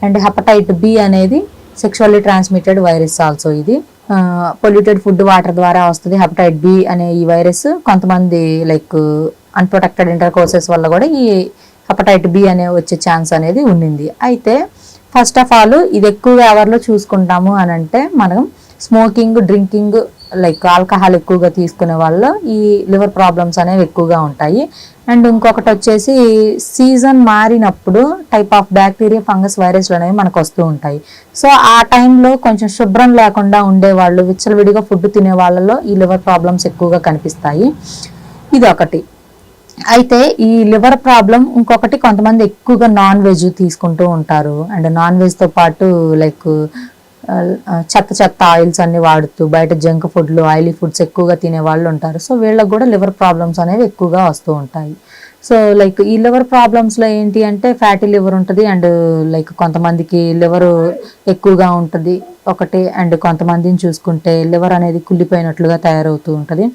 And హెపటైట్ B అనేది sexually transmitted virus also. ఇది polluted food water ద్వారా వస్తుంది హెపటైట్ బి అనే ఈ వైరస్. కొంతమంది లైక్ అన్ప్రొటెక్టెడ్ ఇంటర్ కోర్సెస్ వల్ల కూడా ఈ హెపటైట్ బి అనే వచ్చే ఛాన్స్ అనేది ఉండింది. అయితే ఫస్ట్ ఆఫ్ ఆల్ ఇది ఎక్కువగా ఎవరిలో చూసుకుంటాము అని అంటే మనం స్మోకింగ్, డ్రింకింగ్, లైక్ ఆల్కహాల్ ఎక్కువగా తీసుకునే వాళ్ళలో ఈ లివర్ ప్రాబ్లమ్స్ అనేవి ఎక్కువగా ఉంటాయి. అండ్ ఇంకొకటి వచ్చేసి సీజన్ మారినప్పుడు టైప్ ఆఫ్ బ్యాక్టీరియా, ఫంగస్, వైరస్లు అనేవి మనకు వస్తూ ఉంటాయి. సో ఆ టైంలో కొంచెం శుభ్రం లేకుండా ఉండేవాళ్ళు, విచ్చలవిడిగా ఫుడ్ తినే వాళ్ళలో ఈ లివర్ ప్రాబ్లమ్స్ ఎక్కువగా కనిపిస్తాయి. ఇది ఒకటి. అయితే ఈ లివర్ ప్రాబ్లం ఇంకొకటి, కొంతమంది ఎక్కువగా నాన్ వెజ్ తీసుకుంటూ ఉంటారు. అండ్ నాన్ వెజ్తో పాటు లైక్ చెత్త ఆయిల్స్ అన్ని వాడుతూ బయట జంక్ ఫుడ్లు, ఆయిలీ ఫుడ్స్ ఎక్కువగా తినే వాళ్ళు ఉంటారు. సో వీళ్ళకి కూడా లివర్ ప్రాబ్లమ్స్ అనేవి ఎక్కువగా వస్తూ ఉంటాయి. సో లైక్ ఈ లివర్ ప్రాబ్లమ్స్లో ఏంటి అంటే ఫ్యాటీ లివర్ ఉంటుంది. అండ్ లైక్ కొంతమందికి లివర్ ఎక్కువగా ఉంటుంది ఒకటి. అండ్ కొంతమందిని చూసుకుంటే లివర్ అనేది కుళ్ళిపోయినట్లుగా తయారవుతూ ఉంటుంది.